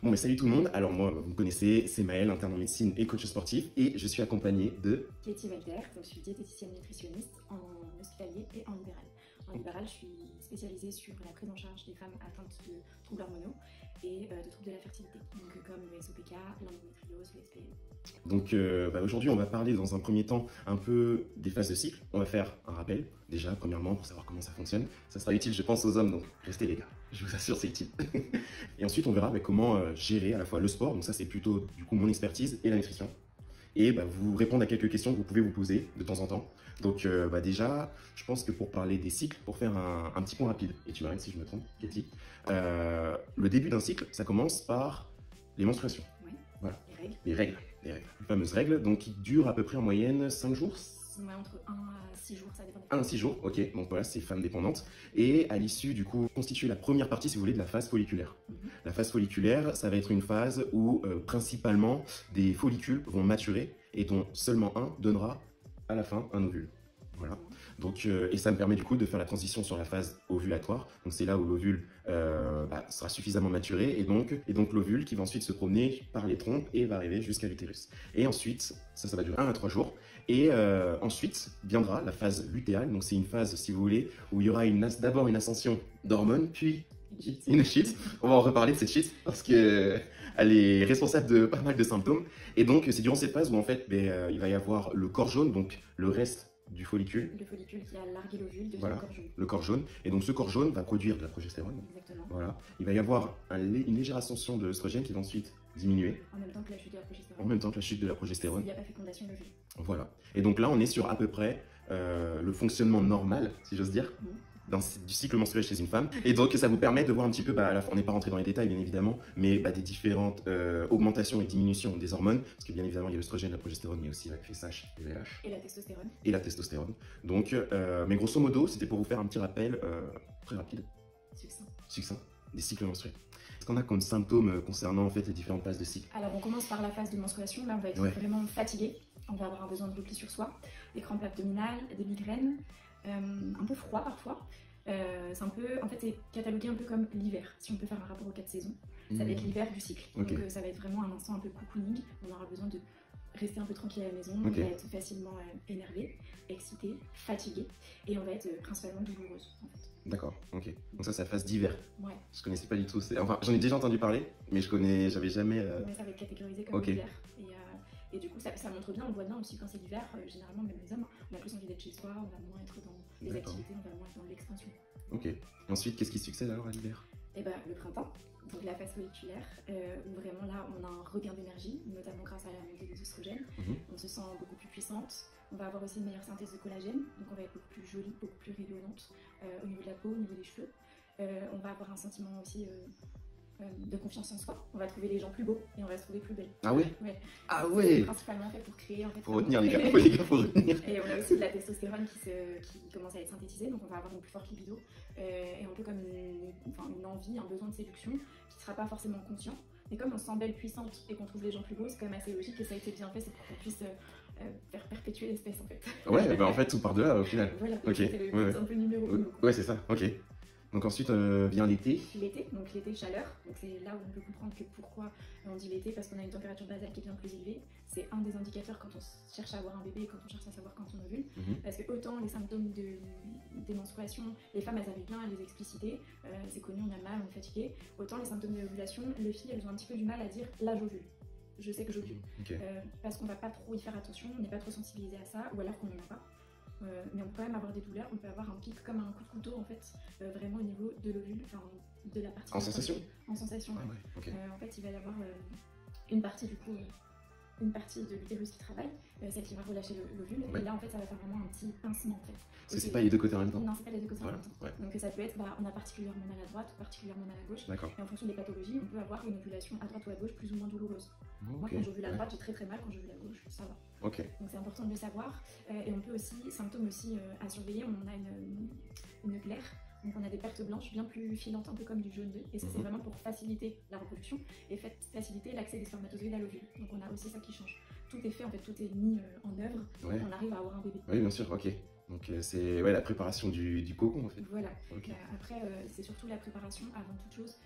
Bon, mais salut tout le monde. Alors moi, vous me connaissez, c'est Maël, interne en médecine et coach sportif, et je suis accompagné de... Katie Walter, donc je suis diététicienne nutritionniste en hospitalier et en libéral. En libéral, je suis spécialisée sur la prise en charge des femmes atteintes de troubles hormonaux et de troubles de la fertilité, donc comme le SOPK, l'endométriose, le SPM. Donc aujourd'hui, on va parler dans un premier temps un peu des phases de cycle. On va faire un rappel, déjà, premièrement, pour savoir comment ça fonctionne. Ça sera utile, je pense, aux hommes, donc restez les gars, je vous assure, c'est utile. Et ensuite, on verra comment gérer à la fois le sport, donc ça c'est plutôt du coup mon expertise, et la nutrition. Et vous répondre à quelques questions que vous pouvez vous poser de temps en temps. Donc déjà, je pense que pour parler des cycles, pour faire un petit point rapide, et tu m'arrêtes si je me trompe, Katie, le début d'un cycle, ça commence par les menstruations. Oui, voilà. Les règles. Les fameuses règles, donc qui durent à peu près en moyenne 5 jours. Ouais, entre 1 à 6 jours, ça dépend. 1 à 6 jours, ok, donc voilà, c'est femmes dépendantes. Et à l'issue, du coup, constitue la première partie, si vous voulez, de la phase folliculaire. La phase folliculaire, ça va être une phase où, principalement, des follicules vont maturer et dont seulement un donnera, à la fin, un ovule. Voilà. Donc, et ça me permet du coup de faire la transition sur la phase ovulatoire. Donc c'est là où l'ovule sera suffisamment maturé et donc l'ovule qui va ensuite se promener par les trompes et va arriver jusqu'à l'utérus. Et ensuite, ça va durer 1 à 3 jours. Et ensuite viendra la phase lutéale. Donc c'est une phase, si vous voulez, où il y aura d'abord une ascension d'hormones, puis une chute. On va en reparler de cette chute parce que elle est responsable de pas mal de symptômes. Et donc c'est durant cette phase où en fait il va y avoir le corps jaune, donc le reste du follicule. Le follicule qui a largué l'ovule devient voilà, le corps jaune. Le corps jaune. Et donc ce corps jaune va produire de la progestérone. Exactement. Voilà. Il va y avoir une légère ascension de l'œstrogène qui va ensuite diminuer. En même temps que la chute de la progestérone. En même temps que la chute de la progestérone. Il n'y a pas fécondation de l'ovule. Voilà. Et donc là, on est sur à peu près le fonctionnement normal, si j'ose dire, du cycle menstruel chez une femme. Et donc ça vous permet de voir un petit peu, à la fin, on n'est pas rentré dans les détails bien évidemment, mais des différentes augmentations et diminutions des hormones, parce que bien évidemment il y a l'œstrogène, la progestérone, mais aussi la FSH, le LH. Et la testostérone. Et la testostérone. Donc, mais grosso modo, c'était pour vous faire un petit rappel très rapide. Succinct. Des cycles menstruels. Qu'est-ce qu'on a comme symptômes concernant en fait les différentes phases de cycle? Alors on commence par la phase de menstruation, là on va être vraiment fatigué, on va avoir un besoin de repli sur soi, des crampes abdominales, des migraines, un peu froid parfois. C'est un peu, en fait c'est catalogué un peu comme l'hiver, si on peut faire un rapport aux 4 saisons. Ça va être l'hiver du cycle, donc ça va être vraiment un instant un peu cocooning, on aura besoin de rester un peu tranquille à la maison, on va être facilement énervé, excité, fatigué, et on va être principalement douloureuse en fait. D'accord, ok. Donc ça c'est la phase d'hiver. Ouais. Je connaissais pas du tout. Enfin, j'en ai déjà entendu parler, mais j'avais jamais. Ouais, ça va être catégorisé comme l'hiver. Et du coup, ça montre bien, on voit bien aussi quand c'est l'hiver, généralement, même les hommes, on a plus envie d'être chez soi, on va moins être dans les activités, on va moins être dans l'extension. Ok. Et ensuite, qu'est-ce qui succède alors à l'hiver? Et le printemps, donc la phase folliculaire, où vraiment là, on a un regain d'énergie, notamment grâce à la montée des oestrogènes. On se sent beaucoup plus puissante. On va avoir aussi une meilleure synthèse de collagène, donc on va être beaucoup plus jolie, beaucoup plus rayonnante au niveau de la peau, au niveau des cheveux. On va avoir un sentiment aussi de confiance en soi. On va trouver les gens plus beaux et on va se trouver plus belles. Ah ouais? Ouais. Ah ouais. Principalement fait pour créer en fait. Pour retenir les gars, faut retenir. Et on a aussi de la testostérone qui commence à être synthétisée, donc on va avoir une plus forte libido et un peu comme une envie, un besoin de séduction qui ne sera pas forcément conscient. Mais comme on se sent belle, puissante et qu'on trouve les gens plus beaux, c'est quand même assez logique et ça a été bien fait, c'est pour qu'on puisse faire perpétuer l'espèce en fait. Ouais, en fait tout part de là au final. Voilà, ok. C'est un peu numéro 1. Ouais, c'est ça, ok. Donc ensuite vient l'été. L'été, donc l'été chaleur, donc c'est là où on peut comprendre que pourquoi on dit l'été, parce qu'on a une température basale qui est bien plus élevée. C'est un des indicateurs quand on cherche à avoir un bébé et quand on cherche à savoir quand on ovule. Parce que autant les symptômes des menstruations, les femmes elles arrivent bien à les expliciter, c'est connu, on a mal, on est fatigué. Autant les symptômes de l'ovulation, les filles elles ont un petit peu du mal à dire là j'ovule. Je sais que j'ovule. Parce qu'on va pas trop y faire attention, on n'est pas trop sensibilisé à ça, ou alors qu'on n'en a pas. Mais on peut quand même avoir des douleurs, on peut avoir un pic comme un coup de couteau en fait, vraiment au niveau de l'ovule, enfin de la partie... En sensation? En sensation, ouais. En fait il va y avoir une partie du coup, une partie de l'utérus qui travaille, celle qui va relâcher l'ovule, et là en fait ça va faire vraiment un petit pincement en fait. Parce que c'est pas les deux côtés en même temps? Non, c'est pas les deux côtés en même temps. Donc ça peut être, on a particulièrement mal à droite ou particulièrement mal à gauche, et en fonction des pathologies, on peut avoir une ovulation à droite ou à gauche plus ou moins douloureuse. Moi quand j'ovule à droite, j'ai très mal, quand j'ovule à gauche, ça va. Donc c'est important de le savoir, et on peut aussi, symptômes aussi à surveiller, on a une glaire, donc on a des pertes blanches bien plus filantes, un peu comme du jaune d'œuf, et ça c'est vraiment pour faciliter la reproduction et faciliter l'accès des spermatozoïdes à l'ovule. Donc on a aussi ça qui change. Tout est fait, en fait tout est mis en œuvre pour qu'on arrive à avoir un bébé. Oui bien sûr, ok. Donc c'est ouais, la préparation du cocon en fait. Voilà. Ok. Après, c'est surtout la préparation avant toute chose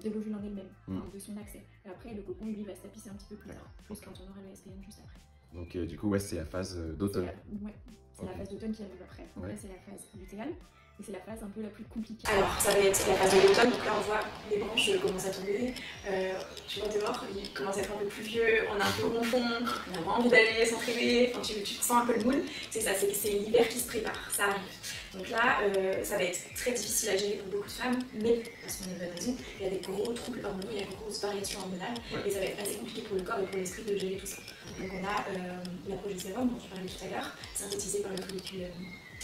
de l'ovule en elle-même, enfin, de son accès. Et après, le cocon, lui, va se tapisser un petit peu plus tard, plus quand on aura le SPM juste après. Donc du coup, ouais, c'est la phase d'automne. Ouais, c'est la phase d'automne qui arrive après. Donc Ouais. là, c'est la phase lutéale. Et c'est la phase un peu la plus compliquée. Alors, ça va être la phase de l'automne, donc là on voit les branches commencent à tomber. Tu vois dehors, il commence à être un peu plus vieux, on a un peu ronfon, on a vraiment envie d'aller s'entraîner, enfin, tu sens un peu le moule. C'est ça, c'est l'hiver qui se prépare, ça arrive. Donc là, ça va être très difficile à gérer pour beaucoup de femmes, mais parce qu'on est de bonne raison, il y a des gros troubles hormonaux, il y a de grosses variations hormonales, et ça va être assez compliqué pour le corps et pour l'esprit de gérer tout ça. Donc on a la progestérone dont je parlais tout à l'heure, synthétisée par le follicule,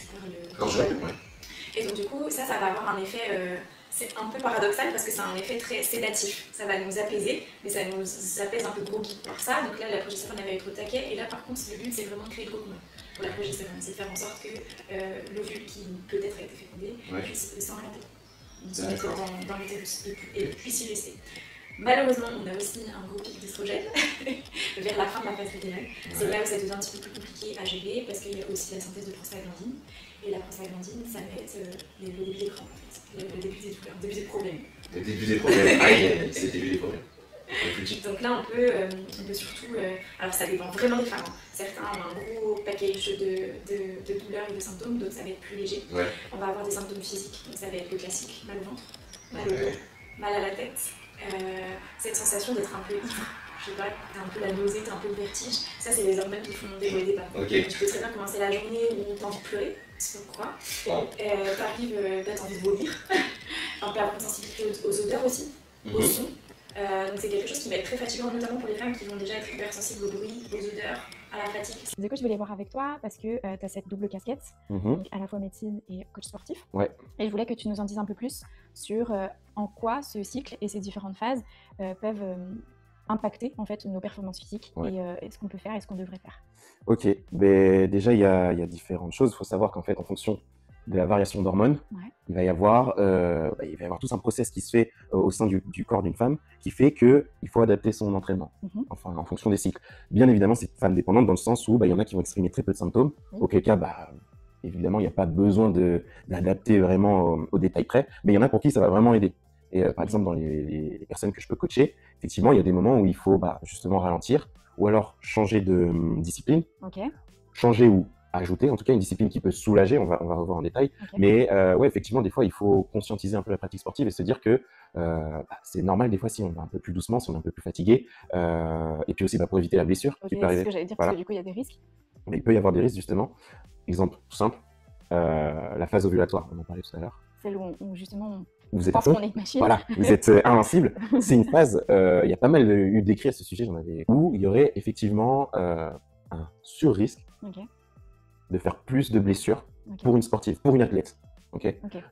par le... Et donc du coup, ça va avoir un effet, c'est un peu paradoxal parce que c'est un effet très sédatif. Ça va nous apaiser, mais ça nous apaise un peu groggy par ça. Donc là, la progestérone va être au taquet. Et là, par contre, le but, c'est vraiment de créer le cocon pour la progestérone. C'est de faire en sorte que l'ovule qui peut-être a été fécondé puisse s'orienter, se mettre dans l'utérus et puisse y rester. Malheureusement, on a aussi un gros pic d'estrogène vers la fin de la phase lutéale. C'est là où ça devient un petit peu plus compliqué à gérer parce qu'il y a aussi la synthèse de prostaglandine. Et la prostaglandine, ça va être le début des crampes, en fait. Le début des douleurs, le début des problèmes. Le début des problèmes. Aïe, c'est le début des problèmes. Donc là, on peut surtout... alors ça dépend vraiment des femmes. Hein. Certains ont un gros package de douleurs et de symptômes, d'autres ça va être plus léger. Ouais. On va avoir des symptômes physiques, donc ça va être le classique, mal au ventre, mal au dos, mal à la tête. Cette sensation d'être un peu ivre, je sais pas, t'as un peu la nausée, t'as un peu le vertige, ça c'est les hormones qui font dérouler des pas. Okay. Tu peux très bien commencer la journée où t'as envie de pleurer, c'est pourquoi. T'arrives, t'as envie de vomir, un peu de sensibilité aux odeurs aussi, aux sons. Donc c'est quelque chose qui va être très fatigant, notamment pour les femmes qui vont déjà être hypersensibles au bruit, aux odeurs, à la fatigue. Du coup, je voulais voir avec toi parce que tu as cette double casquette, donc à la fois médecine et coach sportif. Ouais. Et je voulais que tu nous en dises un peu plus sur en quoi ce cycle et ces différentes phases peuvent impacter en fait nos performances physiques et ce qu'on peut faire et ce qu'on devrait faire. Ok, mais déjà il y a différentes choses. Il faut savoir qu'en fait, en fonction de la variation d'hormones, il va y avoir tout un process qui se fait au sein du corps d'une femme qui fait qu'il faut adapter son entraînement, enfin en fonction des cycles. Bien évidemment, c'est femme dépendante dans le sens où il y en a qui vont exprimer très peu de symptômes, auquel cas, évidemment, il n'y a pas besoin d'adapter vraiment au détail près, mais il y en a pour qui ça va vraiment aider. Et par exemple, dans les personnes que je peux coacher, effectivement, il y a des moments où il faut justement ralentir ou alors changer de discipline, changer ou ajouter, en tout cas une discipline qui peut soulager, on va revoir en détail, mais ouais, effectivement, des fois, il faut conscientiser un peu la pratique sportive et se dire que c'est normal des fois si on va un peu plus doucement, si on est un peu plus fatigué, et puis aussi pour éviter la blessure qui peut arriver. C'est ce que j'allais dire, parce que du coup, il y a des risques. Mais il peut y avoir des risques, justement. Exemple tout simple, la phase ovulatoire, on en parlait tout à l'heure. Celle où justement, vous êtes pense qu'on est une machine. Voilà, vous êtes invincible. C'est une phase, il y a pas mal eu d'écrits à ce sujet, j'en avais, où il y aurait effectivement un sur-risque de faire plus de blessures pour une sportive, pour une athlète.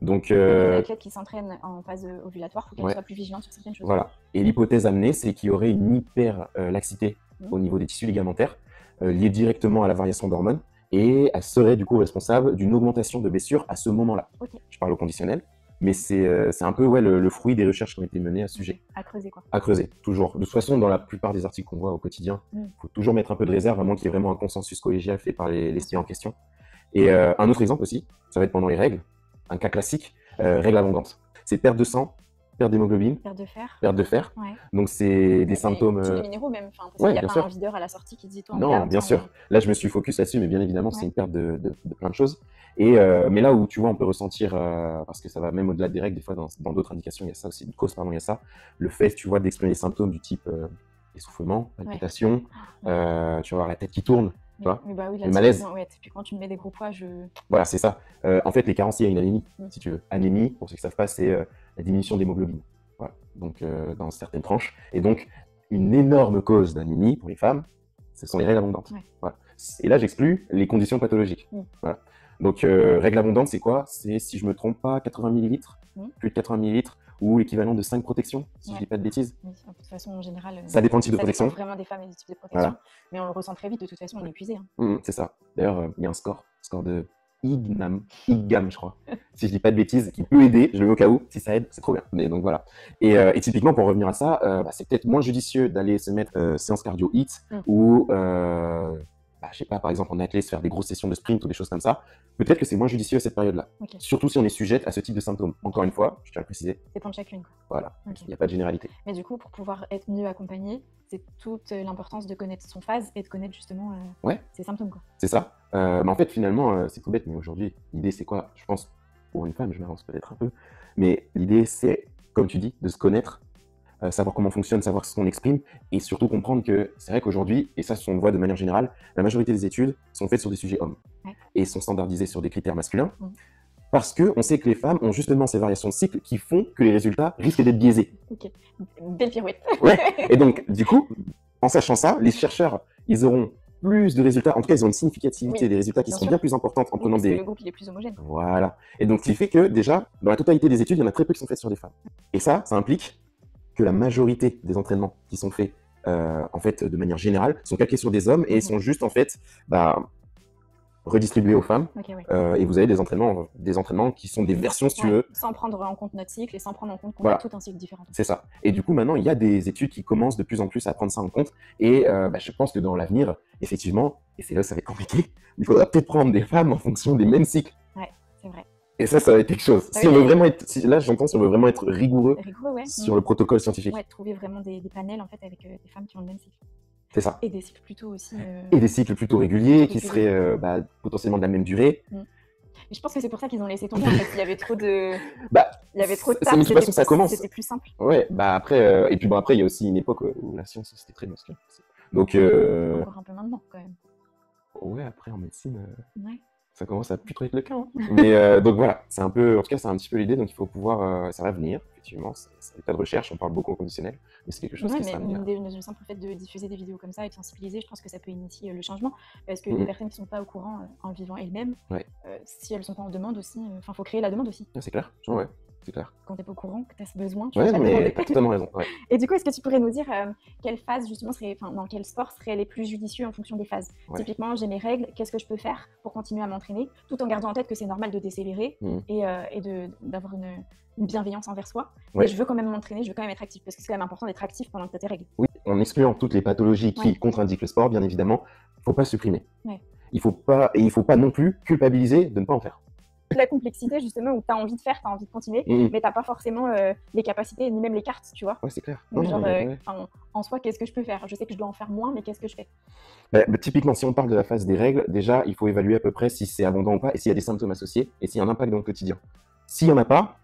Donc, une athlète qui s'entraîne en phase ovulatoire, il faut qu'elle soit plus vigilante sur certaines choses. Voilà. Et l'hypothèse amenée, c'est qu'il y aurait une hyper-laxité au niveau des tissus ligamentaires, liée directement à la variation d'hormones, et elle serait du coup responsable d'une augmentation de blessures à ce moment-là. Je parle au conditionnel, mais c'est un peu le fruit des recherches qui ont été menées à ce sujet. À creuser, quoi. À creuser, toujours. De toute façon, dans la plupart des articles qu'on voit au quotidien, il faut toujours mettre un peu de réserve, à moins qu'il y ait vraiment un consensus collégial fait par les styles en question. Et un autre exemple aussi, ça va être pendant les règles, un cas classique, règles abondantes. C'est perte de sang, perte d'hémoglobine, perte de fer. Donc c'est des symptômes. Tous les minéraux même, parce qu'il n'y a pas un videur à la sortie qui dit toi. Non, bien sûr. Là, je me suis focus là-dessus, mais bien évidemment, c'est une perte de plein de choses. Et mais là où tu vois, on peut ressentir, parce que ça va même au-delà des règles, des fois dans d'autres indications, il y a ça aussi, une cause, pardon, il y a ça, le fait, tu vois, d'exprimer des symptômes du type essoufflement, palpitation, tu vas avoir la tête qui tourne. Tu vois, le malaise. Puis quand tu me mets des gros poids, Voilà, c'est ça. En fait, les carences, il y a une anémie, si tu veux. Anémie, pour ceux qui ne savent pas, c'est la diminution d'hémoglobine. Voilà. Donc, dans certaines tranches. Et donc, une énorme cause d'anémie pour les femmes, ce sont les règles abondantes. Voilà. Et là, j'exclus les conditions pathologiques. Voilà. Donc, règles abondantes, c'est quoi? C'est, si je ne me trompe pas, 80 ml, plus de 80 ml, ou l'équivalent de 5 protections, si je ne dis pas de bêtises. De toute façon, en général, ça dépend du type de protection. Ça dépend vraiment des femmes et du type de protection. Mais on le ressent très vite, de toute façon, on est épuisé. C'est ça. D'ailleurs, il y a un score de IGNAM, je crois, si je dis pas de bêtises, qui peut aider, je le mets au cas où, si ça aide, c'est trop bien. Mais donc voilà. Et typiquement, pour revenir à ça, c'est peut-être moins judicieux d'aller se mettre séance cardio HIIT ou bah, je sais pas, par exemple en athlète, faire des grosses sessions de sprint ou des choses comme ça, peut-être que c'est moins judicieux à cette période-là. Ok. Surtout si on est sujette à ce type de symptômes. Encore une fois, je tiens à le préciser, Ça dépend de chacune, quoi. voilà, Ok. il n'y a pas de généralité. Mais du coup, pour pouvoir être mieux accompagné, c'est toute l'importance de connaître son phase et de connaître justement Ouais. ses symptômes, quoi. C'est ça. Mais en fait, finalement, c'est tout bête, mais aujourd'hui, l'idée, c'est quoi? Je pense, pour une femme, je m'avance peut-être un peu, mais l'idée, c'est, comme tu dis, de se connaître, savoir comment on fonctionne, savoir ce qu'on exprime, et surtout comprendre que c'est vrai qu'aujourd'hui, et ça, on le voit de manière générale, la majorité des études sont faites sur des sujets hommes, Ouais. et sont standardisées sur des critères masculins, Mm. parce qu'on sait que les femmes ont justement ces variations de cycle qui font que les résultats risquent d'être biaisés. Ok. Belle pirouette. Ouais. Et donc, du coup, en sachant ça, les chercheurs, ils auront plus de résultats, en tout cas, ils ont une significativité Oui, des résultats qui bien seront sûr. bien plus importantes en Oui, prenant parce que des... le groupe il est plus homogène. Voilà. Et donc, ce qui fait que, déjà, dans la totalité des études, il y en a très peu qui sont faites sur des femmes. Et ça implique que la majorité des entraînements qui sont faits, en fait, de manière générale, sont calqués sur des hommes et sont juste, en fait, redistribués aux femmes. Ok, ouais. Et vous avez des entraînements qui sont des versions, si tu Ouais, veux. sans prendre en compte notre cycle et sans prendre en compte qu'on Voilà. a tout un cycle différent. C'est ça. Et du coup, maintenant, il y a des études qui commencent de plus en plus à prendre ça en compte. Et je pense que dans l'avenir, effectivement, et c'est là où ça va être compliqué, il faudra peut-être prendre des femmes en fonction des mêmes cycles. Ouais, c'est vrai. Et ça va être quelque chose. Ah Si oui, on veut mais- vraiment être, là, j'entends, si on veut vraiment être rigoureux Rigoureux, ouais. sur le protocole scientifique. Ouais, trouver vraiment des panels en fait avec des femmes qui ont le même cycle. C'est ça. Et des cycles plutôt aussi. Et des cycles plutôt réguliers qui Réguliers. seraient potentiellement de la même durée. Mais je pense que c'est pour ça qu'ils ont laissé tomber en fait. Il y avait trop de. Bah, Il y avait trop de c'est taf, une situation, ça commence. C'était plus simple. Ouais, après, et puis bon, après, il y a aussi une époque où la science, c'était très masculin. Donc, Encore un peu maintenant quand même. ouais, après, en médecine, Ouais. ça commence à plus trop être le cas. Hein. Mais donc voilà, c'est un peu, en tout cas, c'est un petit peu l'idée. Donc il faut pouvoir, ça va venir, effectivement. C'est des tas de recherche, on parle beaucoup au conditionnel, mais c'est quelque chose Ouais, qui mais sera venir. le simple fait de diffuser des vidéos comme ça et de sensibiliser, je pense que ça peut initier le changement. Parce que Mhm. les personnes qui ne sont pas au courant en le vivant elles-mêmes, Ouais. si elles ne sont pas en demande aussi, il faut créer la demande aussi. Ah, c'est clair, ouais, c'est clair. Quand tu n'es pas au courant, que tu as ce besoin, tu Ouais, vas non, pas mais demander. t'as totalement raison. Ouais. Et du coup, est-ce que tu pourrais nous dire quelle phase justement serait, enfin, dans quel sport serait les plus judicieux en fonction des phases? Ouais. Typiquement, j'ai mes règles, qu'est-ce que je peux faire pour continuer à m'entraîner, tout en gardant en tête que c'est normal de décélérer Mhm. et d'avoir une bienveillance envers soi. Ouais. Mais je veux quand même m'entraîner, je veux quand même être actif, parce que c'est quand même important d'être actif pendant que tu as tes règles. Oui, en excluant toutes les pathologies qui Ouais. contre-indiquent le sport, bien évidemment, il ne faut pas supprimer. Ouais. Il faut pas non plus culpabiliser de ne pas en faire. La complexité justement où tu as envie de faire, tu as envie de continuer, Mhm. mais tu n'as pas forcément les capacités ni même les cartes, tu vois. Ouais, c'est clair. Donc, Non, genre, ouais. en soi, qu'est-ce que je peux faire? Je sais que je dois en faire moins, mais qu'est-ce que je fais? Typiquement, si on parle de la phase des règles, déjà, il faut évaluer à peu près si c'est abondant ou pas, et s'il y a des symptômes associés, et s'il y a un impact dans le quotidien. S'il n'y en a pas,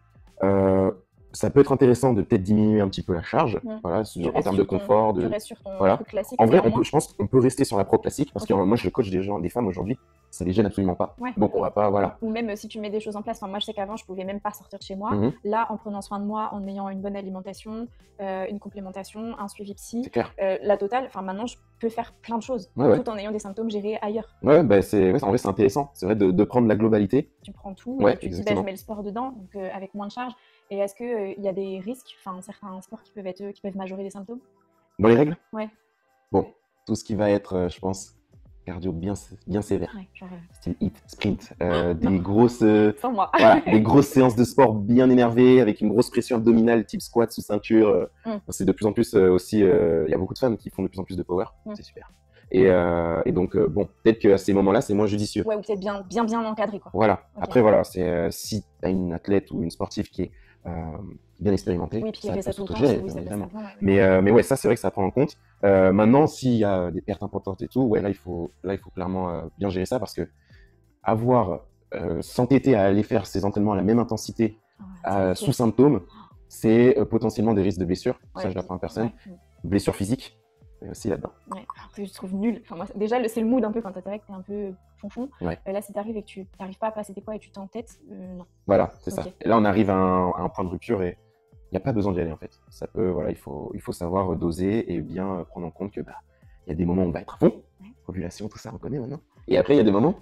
ça peut être intéressant de peut-être diminuer un petit peu la charge, Mhm. voilà, Tu en restes termes de sur ton- confort. Tu restes sur ton Voilà. truc classique. En vrai, néanmoins. je pense qu'on peut rester sur la pro classique, parce Ok. que moi, je coach des femmes aujourd'hui, ça les gêne absolument pas. Ouais. Donc, on va pas, voilà. Ou même si tu mets des choses en place. Enfin, moi, je sais qu'avant, je pouvais même pas sortir de chez moi. Mhm. Là, en prenant soin de moi, en ayant une bonne alimentation, une complémentation, un suivi psy, C'est clair. la totale. Enfin, maintenant, je peux faire plein de choses, Ouais, ouais. tout en ayant des symptômes gérés ailleurs. Ouais, en vrai, c'est intéressant. C'est vrai de prendre la globalité. Tu prends tout Ouais, et tu te dis, bah, exactement. je mets le sport dedans, donc avec moins de charge. Et est-ce qu'il y a des risques, enfin, certains sports qui peuvent majorer les symptômes? Dans les règles? Ouais. Bon, tout ce qui va être, je pense, cardio bien sévère. Ouais, genre, Style hit, sprint, des grosses, sans moi. voilà, des grosses séances de sport bien énervées, avec une grosse pression abdominale, type squat sous ceinture. C'est de plus en plus aussi, il y a beaucoup de femmes qui font de plus en plus de power. C'est super. Et donc, bon, peut-être qu'à ces moments-là, c'est moins judicieux. Ouais, ou peut-être bien encadré, quoi. Voilà. Ok. Après, voilà, c'est si tu as une athlète ou une sportive qui est bien expérimentée, Oui, puis il y ça avait peut ça se tout le temps. gérer, Oui, bien ça évidemment. passe bien, ouais. Mais ouais, ça, c'est vrai que ça prend en compte. Maintenant, s'il y a des pertes importantes et tout, ouais, là, il faut clairement bien gérer ça, parce que s'entêter à aller faire ses entraînements à la même intensité, Ouais, sous symptômes, c'est potentiellement des risques de blessures. Ça, Ouais, je l'apprends à personne. ouais. Blessures physiques, mais aussi là-dedans. Ouais, alors que je trouve nul. Enfin, moi, déjà, c'est le mood un peu quand t'es avec, t'es un peu fonfon. Ouais. Là, si t'arrives et que tu n'arrives pas à passer tes poids et tu t'entêtes, non. Voilà, c'est ça. Ok. Et là, on arrive à un point de rupture et il n'y a pas besoin d'y aller, en fait. Ça peut, voilà, il faut savoir doser et bien prendre en compte que il y a des moments où on va être à fond, Ouais. ovulation, tout ça, on connaît maintenant. Et après, il y a des moments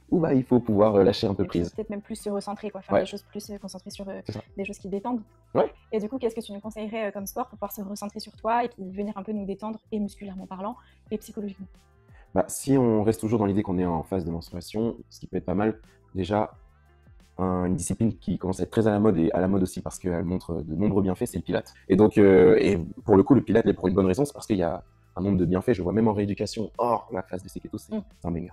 où il faut pouvoir lâcher un peu Et puis, prise. peut-être même plus se recentrer, quoi, faire Ouais. des choses plus concentrées sur C'est ça. des choses qui détendent. Ouais. Et du coup, qu'est-ce que tu nous conseillerais comme sport pour pouvoir se recentrer sur toi et puis venir un peu nous détendre, et musculairement parlant, et psychologiquement? Si on reste toujours dans l'idée qu'on est en phase de menstruation, ce qui peut être pas mal, déjà, une discipline qui commence à être très à la mode, et à la mode aussi parce qu'elle montre de nombreux bienfaits, c'est le pilate. Et donc, et pour le coup, le pilate, pour une bonne raison, c'est parce qu'il y a un nombre de bienfaits. Je vois même en rééducation, la phase de ces ketos, c'est un banger.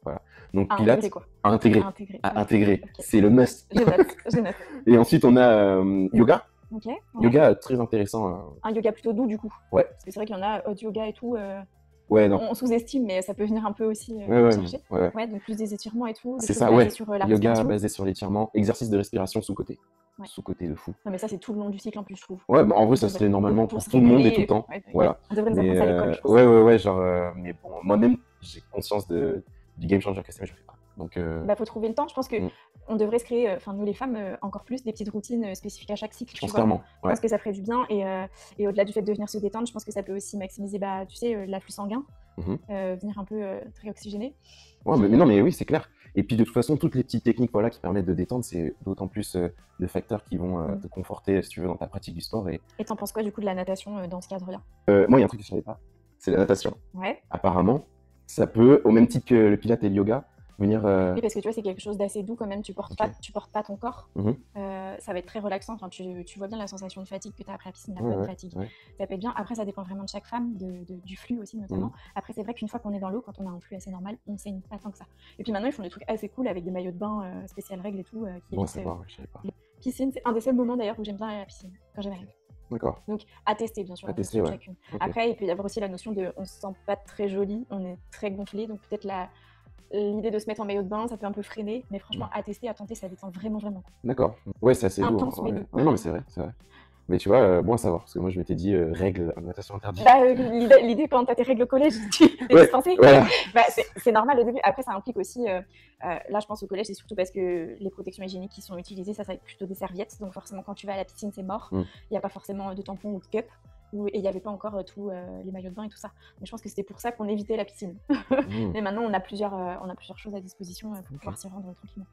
Voilà. Donc à Pilates, intégrer, quoi. à intégrer. À intégrer. C'est le must. Je note. Et ensuite, on a yoga. Ok. Yoga, très intéressant. Un yoga plutôt doux, du coup. Ouais. Parce que c'est vrai qu'il y en a hot yoga et tout. Ouais, non. On sous-estime, mais ça peut venir un peu aussi chercher. Ouais, donc plus des étirements et tout. C'est ça, ouais. Sur la yoga basé sur l'étirement, exercice de respiration sous-côté. Ouais. Sous-côté de fou. Non, mais ça, c'est tout le long du cycle en plus, je trouve. Ouais, bah, en vrai, ça serait normalement pour tout le monde et tout le temps. Voilà. On devrait nous apprendre ça à l'école, je pense. Ouais, genre, mais bon, moi-même, j'ai conscience du game changer que c'est, mais je le fais pas. Donc, faut trouver le temps. Je pense que on devrait se créer, nous les femmes, encore plus des petites routines spécifiques à chaque cycle. Je pense clairement. Je pense que ça ferait du bien. Et au-delà du fait de venir se détendre, je pense que ça peut aussi maximiser, tu sais, l'afflux sanguin, venir un peu très oxygéné. Ouais, mais non, mais oui, c'est clair. Et puis de toute façon, toutes les petites techniques qui permettent de détendre, c'est d'autant plus de facteurs qui vont te conforter, si tu veux, dans ta pratique du sport. Et t'en penses quoi du coup de la natation dans ce cadre-là? Moi, il y a un truc que je savais pas, c'est la natation. Ouais. Apparemment, ça peut, au même titre que le pilates et le yoga, venir. Oui, parce que tu vois, c'est quelque chose d'assez doux quand même. Tu portes pas ton corps. Ça va être très relaxant. Enfin, tu vois bien la sensation de fatigue que tu as après la piscine, la bonne fatigue. Ça peut être bien. Après, ça dépend vraiment de chaque femme, du flux aussi notamment. Après, c'est vrai qu'une fois qu'on est dans l'eau, quand on a un flux assez normal, on saigne pas tant que ça. Et puis maintenant, ils font des trucs assez cool avec des maillots de bain spécial règles et tout. Bon, c'est pas, je savais pas. Piscine, c'est un des seuls moments d'ailleurs où j'aime bien aller à la piscine quand j'ai mes règles. D'accord. Donc à tester bien sûr. À tester, ouais. Chacune. Après, il peut y avoir aussi la notion de, on se sent pas très jolie, on est très gonflé, donc peut-être l'idée de se mettre en maillot de bain, ça peut un peu freiner, mais franchement, à tester, à tenter, ça détend vraiment. D'accord. Ouais, c'est assez lourd. Intense, mais doux. Non, mais c'est vrai. Mais tu vois, bon à savoir, parce que moi je m'étais dit règles, natation interdite. L'idée quand t'as tes règles au collège, tu es dispensé. Voilà. C'est normal au début. Après, ça implique aussi, là je pense au collège, c'est surtout parce que les protections hygiéniques qui sont utilisées, ça va être plutôt des serviettes. Donc forcément, quand tu vas à la piscine, c'est mort. Il n'y a pas forcément de tampons ou de cup. Et il n'y avait pas encore tous les maillots de bain et tout ça. Mais je pense que c'était pour ça qu'on évitait la piscine. Mais maintenant, on a plusieurs choses à disposition pour pouvoir s'y rendre tranquillement.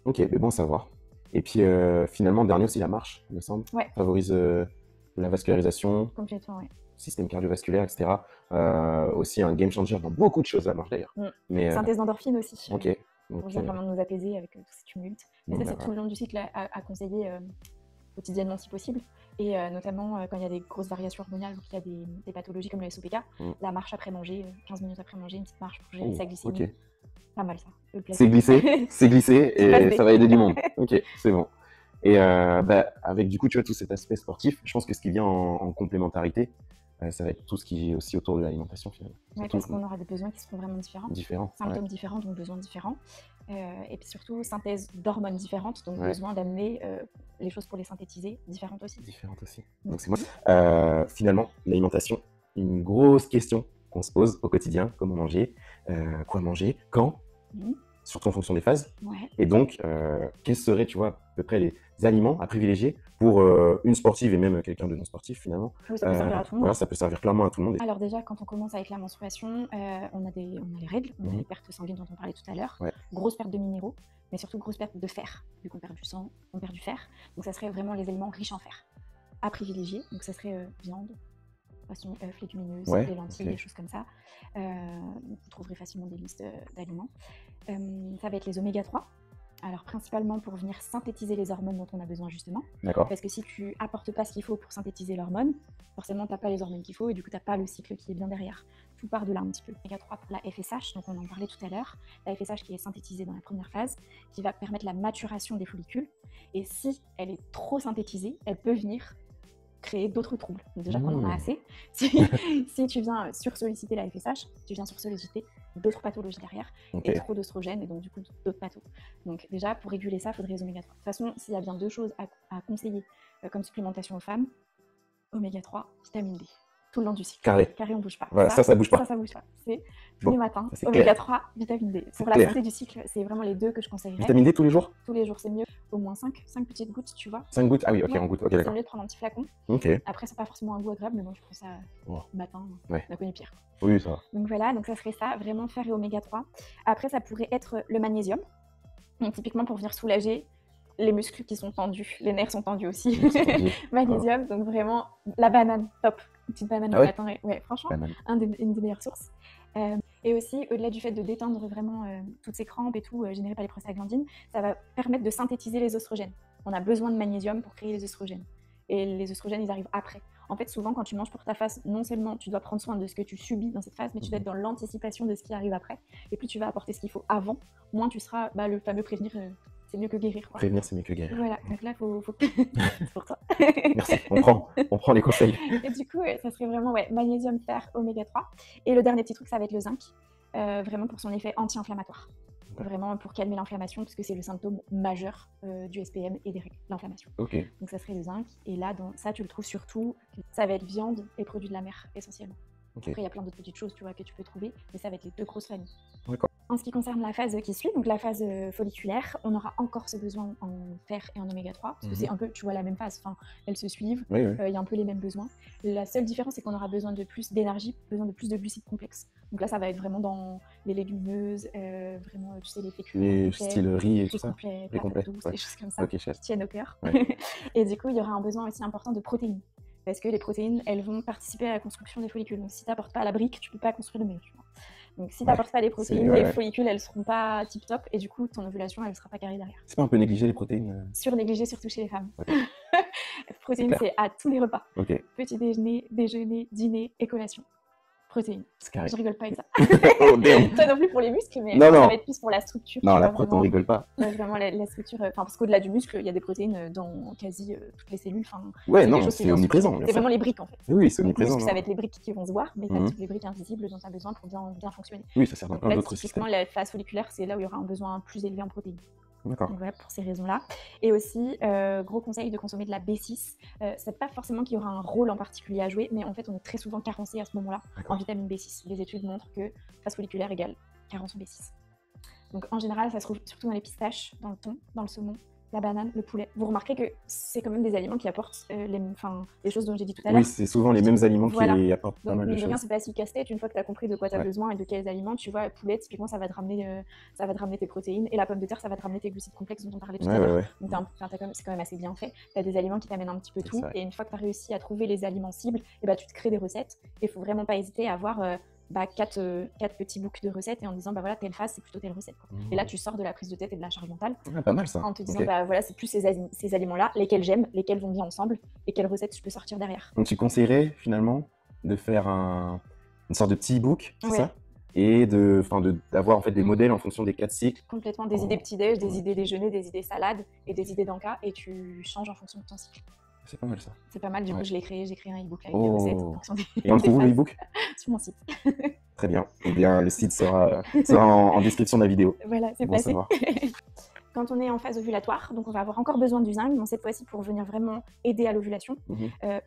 Ok, mais bon à savoir. Et puis finalement, dernier aussi, la marche, il me semble. Ouais. Favorise la vascularisation. Complètement, ouais. Système cardiovasculaire, etc. Aussi un game changer dans beaucoup de choses, la marche d'ailleurs. Synthèse d'endorphines aussi. Ok. Pour vraiment nous apaiser avec tout ce tumulte. Mais ça, c'est tout le long du cycle à conseiller quotidiennement si possible. Et notamment quand il y a des grosses variations hormonales, donc il y a des pathologies comme le SOPK, la marche après manger, 15 minutes après manger, une petite marche pour gérer sa glycémie. Okay. Pas mal ça. C'est glissé et ça va aider du monde. Ok, c'est bon. Et avec du coup, tu vois, tout cet aspect sportif, je pense que ce qui vient en complémentarité, ça va être tout ce qui est aussi autour de l'alimentation finalement. Oui, parce qu'on aura des besoins qui seront vraiment différents. Symptômes différents, donc besoins différents. Et puis surtout, synthèse d'hormones différentes, donc besoin d'amener les choses pour les synthétiser différentes aussi. Donc c'est moi. Finalement, l'alimentation, une grosse question qu'on se pose au quotidien, comment manger, quoi manger, quand, surtout en fonction des phases. Et donc, quels seraient, tu vois, à peu près les aliments à privilégier pour une sportive et même quelqu'un de non sportif finalement. Oui, ça peut servir à tout le monde. Voilà, ça peut servir clairement à tout le monde. Alors déjà, quand on commence avec la menstruation, on a les règles, on a les pertes sanguines dont on parlait tout à l'heure, grosse perte de minéraux, mais surtout grosse perte de fer, vu qu'on perd du sang, on perd du fer. Donc ça serait vraiment les aliments riches en fer à privilégier. Donc ça serait viande, poisson, œufs, légumineuses, des lentilles, des choses comme ça. Vous trouverez facilement des listes d'aliments. Ça va être les oméga 3. Alors principalement pour venir synthétiser les hormones dont on a besoin justement. Parce que si tu apportes pas ce qu'il faut pour synthétiser l'hormone, forcément tu n'as pas les hormones qu'il faut et du coup tu n'as pas le cycle qui est bien derrière. Tout part de là un petit peu. Oméga 3 pour la FSH, donc on en parlait tout à l'heure. La FSH qui est synthétisée dans la première phase, qui va permettre la maturation des follicules. Et si elle est trop synthétisée, elle peut venir créer d'autres troubles. Donc déjà qu'on en a assez. Si tu viens sursolliciter la FSH, tu viens sursolliciter d'autres pathologies derrière, et trop d'oestrogènes, et donc du coup d'autres pathos. Donc déjà, pour réguler ça, il faudrait les oméga 3. De toute façon, s'il y a bien deux choses à conseiller comme supplémentation aux femmes, oméga 3, vitamine D. Tout le long du cycle. Carré, on bouge pas. Voilà, ça bouge pas. Ça bouge pas. C'est tous les matins, oméga 3, vitamine D. Pour la santé du cycle, c'est vraiment les deux que je conseillerais. Vitamine D tous les jours? Tous les jours, c'est mieux. Au moins 5 petites gouttes, tu vois. 5 gouttes? Ah oui, ok, en gouttes. Okay, c'est mieux de prendre un petit flacon. Après, c'est pas forcément un goût agréable, mais bon, je prends ça le matin. On a connu pire. Oui, ça va. Donc voilà, donc ça serait ça, vraiment fer et oméga 3. Après, ça pourrait être le magnésium. Donc typiquement pour venir soulager les muscles qui sont tendus, les nerfs sont tendus aussi. Magnésium, donc vraiment la banane, top. Une petite banane au matin. Ouais, franchement, une des meilleures sources. Et aussi, au-delà du fait de détendre vraiment toutes ces crampes et tout générées par les prostaglandines, ça va permettre de synthétiser les oestrogènes. On a besoin de magnésium pour créer les oestrogènes. Et les oestrogènes, ils arrivent après. En fait, souvent, quand tu manges pour ta phase, non seulement tu dois prendre soin de ce que tu subis dans cette phase, mais tu dois être dans l'anticipation de ce qui arrive après. Et plus tu vas apporter ce qu'il faut avant, moins tu seras le fameux prévenir, c'est mieux que guérir, quoi. Prévenir, c'est mieux que guérir. Voilà, donc là, faut... c'est pour toi. Merci, on prend les conseils. Et du coup, ça serait vraiment magnésium, fer, oméga 3. Et le dernier petit truc, ça va être le zinc, vraiment pour son effet anti-inflammatoire. Vraiment pour calmer l'inflammation, parce que c'est le symptôme majeur du SPM et des règles, l'inflammation. Donc ça serait le zinc. Et là, dans ça, tu le trouves surtout, ça va être viande et produits de la mer, essentiellement. Après, il y a plein d'autres petites choses, tu vois, que tu peux trouver, mais ça va être les 2 grosses familles. En ce qui concerne la phase qui suit, donc la phase folliculaire, on aura encore ce besoin en fer et en oméga 3, parce que c'est un peu, tu vois, la même phase, enfin, elles se suivent, il y a un peu les mêmes besoins. La seule différence, c'est qu'on aura besoin de plus d'énergie, besoin de plus de glucides complexes. Donc là, ça va être vraiment dans les légumineuses, vraiment, tu sais, les féculents, style riz et tout ça, les complets, des choses comme ça, qui tiennent au cœur. Et du coup, il y aura un besoin aussi important de protéines. Parce que les protéines, elles vont participer à la construction des follicules. Donc si tu n'apportes pas la brique, tu ne peux pas construire le mur. Tu vois. Donc si tu n'apportes pas les protéines, les follicules, elles ne seront pas tip-top. Et du coup, ton ovulation, elle ne sera pas carrée derrière. C'est pas un peu négligé les protéines? Surnégligé, surtout chez les femmes. Protéines, c'est à tous les repas. Petit déjeuner, dîner et collation. Protéines. Je rigole pas avec ça. Toi non plus pour les muscles, mais ça va être plus pour la structure. Non, la protéine, on rigole pas. Vraiment la structure, parce qu'au-delà du muscle, il y a des protéines dans quasi toutes les cellules. C'est omniprésent. C'est vraiment les briques en fait. Oui, c'est omniprésent. Ça va être les briques qui vont se voir, mais pas toutes les briques invisibles dont tu as besoin pour bien fonctionner. Oui, ça sert dans plein d'autres systèmes. La phase folliculaire, c'est là où il y aura un besoin plus élevé en protéines. D'accord. Donc voilà, pour ces raisons-là. Et aussi, gros conseil de consommer de la B6. C'est pas forcément qu'il y aura un rôle en particulier à jouer, mais en fait, on est très souvent carencé à ce moment-là en vitamine B6. Les études montrent que phase folliculaire égale carence en B6. Donc en général, ça se trouve surtout dans les pistaches, dans le thon, dans le saumon, la banane, le poulet. Vous remarquerez que c'est quand même des aliments qui apportent les choses dont j'ai dit tout à l'heure. Oui, c'est souvent les mêmes aliments qui apportent pas mal de choses. Donc, c'est facile casse-tête. Une fois que tu as compris de quoi tu as besoin et de quels aliments, tu vois, poulet, typiquement, ça va te ramener tes protéines. Et la pomme de terre, ça va te ramener tes glucides complexes dont on parlait tout à l'heure. Donc, c'est quand même assez bien fait. Tu as des aliments qui t'amènent un petit peu tout. Et une fois que tu as réussi à trouver les aliments cibles, tu te crées des recettes. Et il faut vraiment pas hésiter à avoir 4 petits books de recettes et en disant voilà, telle phase c'est plutôt telle recette. Et là tu sors de la prise de tête et de la charge mentale. Pas mal ça. En te disant voilà, c'est plus ces aliments là, lesquels j'aime, lesquels vont bien ensemble et quelles recettes je peux sortir derrière. Donc tu conseillerais finalement de faire une sorte de petit e-book, c'est ça? Et d'avoir en fait des modèles en fonction des 4 cycles. Complètement, des idées petit-déj, des idées déjeuner, des idées salades et des idées d'encas et tu changes en fonction de ton cycle. C'est pas mal ça. C'est pas mal, du coup je l'ai créé, j'ai créé un e-book avec des recettes en fonction des Et on le trouve où le e-book? Sur mon site. Très bien. Eh bien, le site sera en description de la vidéo. Voilà, c'est passé. Quand on est en phase ovulatoire, donc on va avoir encore besoin du zinc, mais cette fois-ci pour venir vraiment aider à l'ovulation.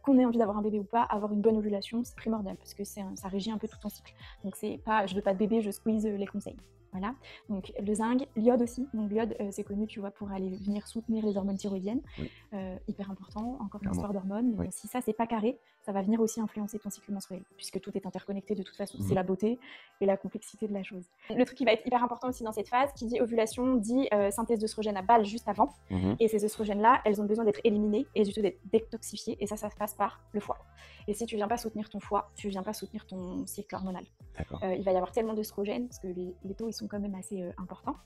Qu'on ait envie d'avoir un bébé ou pas, avoir une bonne ovulation, c'est primordial parce que ça régit un peu tout ton cycle. Donc c'est pas je veux pas de bébé, je squeeze les conseils. Voilà, donc le zinc, l'iode aussi. Donc l'iode, c'est connu, tu vois, pour aller venir soutenir les hormones thyroïdiennes. Hyper important, encore une histoire d'hormones. Mais si ça, c'est pas carré, ça va venir aussi influencer ton cycle menstruel, puisque tout est interconnecté de toute façon. C'est la beauté et la complexité de la chose. Le truc qui va être hyper important aussi dans cette phase, qui dit ovulation, dit synthèse d'œstrogènes à balle juste avant. Et ces œstrogènes-là, elles ont besoin d'être éliminées et surtout d'être détoxifiées. Et ça se passe par le foie. Et si tu viens pas soutenir ton foie, tu viens pas soutenir ton cycle hormonal. Il va y avoir tellement d'œstrogènes, parce que les taux, ils sont quand même assez importants.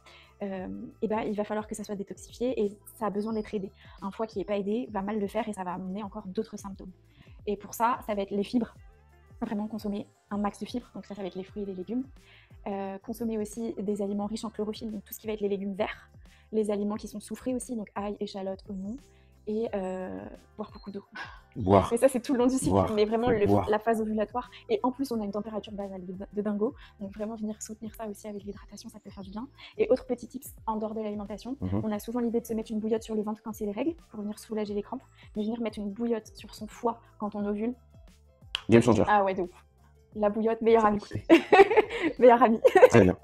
Il va falloir que ça soit détoxifié et ça a besoin d'être aidé. Un foie qui n'est pas aidé va mal le faire et ça va amener encore d'autres symptômes. Et pour ça, ça va être les fibres. Vraiment consommer un max de fibres, donc ça va être les fruits et les légumes. Consommer aussi des aliments riches en chlorophylle, donc tout ce qui va être les légumes verts. Les aliments qui sont soufrés aussi, donc ail, échalote, oignon. Et boire beaucoup d'eau. Boire. Mais ça, c'est tout le long du cycle, mais vraiment la phase ovulatoire. Et en plus, on a une température basale de dingo. Donc vraiment venir soutenir ça aussi avec l'hydratation, ça peut faire du bien. Et autre petit tips, en dehors de l'alimentation, on a souvent l'idée de se mettre une bouillotte sur le ventre quand c'est les règles, pour venir soulager les crampes. Mais venir mettre une bouillotte sur son foie quand on ovule. Game changer. Ah ouais, de ouf. La bouillotte, meilleur ami. Meilleur ami. Très bien.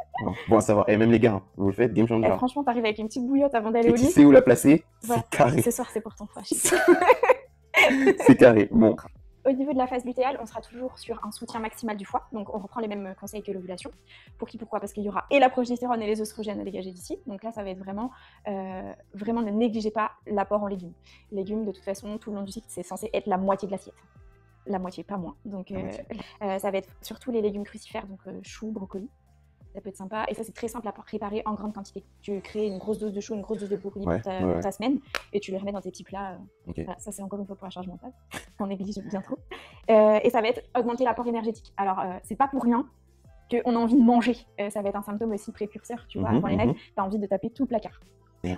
Bon à savoir. Et même les gars, vous le faites, game changer. Franchement, t'arrives avec une petite bouillotte avant d'aller au lit. Et tu sais où la placer, voilà. C'est carré. Ce soir, c'est pour ton foie. C'est carré. Bon. Au niveau de la phase lutéale, on sera toujours sur un soutien maximal du foie. Donc, on reprend les mêmes conseils que l'ovulation. Pourquoi? Parce qu'il y aura et la progestérone et les œstrogènes à dégager d'ici. Donc là, ça va être vraiment, vraiment ne négligez pas l'apport en légumes. Légumes, de toute façon, tout le long du cycle, c'est censé être la moitié de l'assiette. La moitié, pas moins. Donc, ça va être surtout les légumes crucifères, donc choux, brocolis. Ça peut être sympa. Et ça, c'est très simple à préparer en grande quantité. Tu crées une grosse dose de chou, une grosse dose de brocoli Ouais, pour ta semaine et tu les remets dans tes petits plats. Ok. Voilà, ça, c'est encore une fois pour la charge mentale. On néglige bien trop. Et ça va être augmenter l'apport énergétique. Alors, c'est pas pour rien qu'on a envie de manger. Ça va être un symptôme aussi précurseur, tu vois. Avant les règles, tu as envie de taper tout le placard.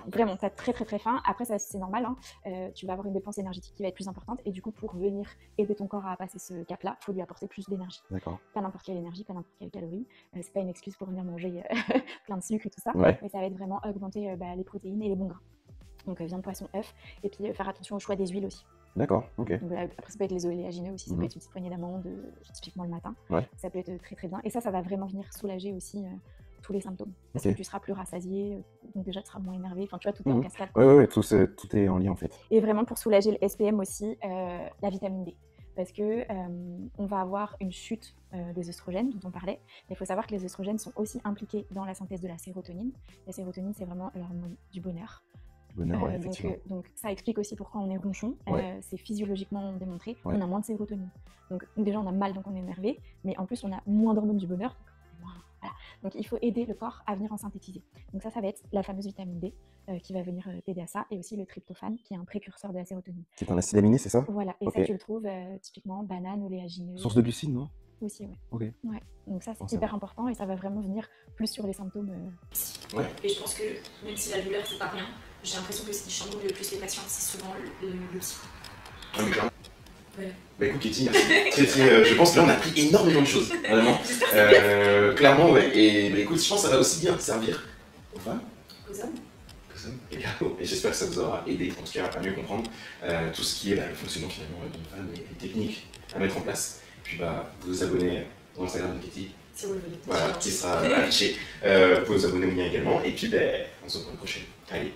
Vraiment, tu as très très très faim. Après, ça c'est normal, hein. Tu vas avoir une dépense énergétique qui va être plus importante. Et du coup, pour venir aider ton corps à passer ce cap-là, il faut lui apporter plus d'énergie. D'accord. Pas n'importe quelle énergie, pas n'importe quelle calorie. C'est pas une excuse pour venir manger plein de sucre et tout ça. Ouais. Mais ça va être vraiment augmenter les protéines et les bons gras. Donc viande, poisson, œuf. Et puis faire attention au choix des huiles aussi. D'accord, ok. Donc, après, ça peut être les oléagineux aussi. Ça peut être une petite poignée d'amandes, typiquement le matin. Ouais. Ça peut être très très bien. Et ça va vraiment venir soulager aussi tous les symptômes. Parce que tu seras plus rassasié, donc déjà tu seras moins énervé. Enfin, tu vois, tout est en cascade. Ouais, tout est en lien en fait. Et vraiment pour soulager le SPM aussi, la vitamine D. Parce que on va avoir une chute des œstrogènes dont on parlait. Mais il faut savoir que les œstrogènes sont aussi impliqués dans la synthèse de la sérotonine. La sérotonine, c'est vraiment l'hormone du bonheur. Donc ça explique aussi pourquoi on est ronchon. C'est physiologiquement démontré. On a moins de sérotonine. Donc déjà on a mal, donc on est énervé. Mais en plus on a moins d'hormones du bonheur. Voilà. Donc il faut aider le corps à venir en synthétiser. Donc ça va être la fameuse vitamine D qui va venir t'aider à ça, et aussi le tryptophane qui est un précurseur de la sérotonine. C'est un acide aminé, c'est ça? Voilà, et ça tu le trouves typiquement banane, oléagineux. Source de glucides, non? Aussi, ouais. Ok. Ouais. Donc ça c'est hyper important et ça va vraiment venir plus sur les symptômes. Et je pense que même si la douleur c'est pas rien, j'ai l'impression que ce qui chamboule le plus les patients, c'est souvent le psy. Ouais. Bah écoute Kitty, je pense que là on a appris énormément de choses, vraiment. Clairement, ouais. Et bah, écoute, je pense que ça va aussi bien servir aux femmes, aux hommes, et j'espère que ça vous aura aidé, en tout cas, à mieux comprendre tout ce qui est le fonctionnement finalement d'une femme et les techniques à mettre en place. Puis bah, vous abonner au Instagram de Kitty, si vous le voulez. Voilà, qui sera affiché. Vous pouvez vous abonner au mien également, et puis bah, on se retrouve la prochaine. Allez.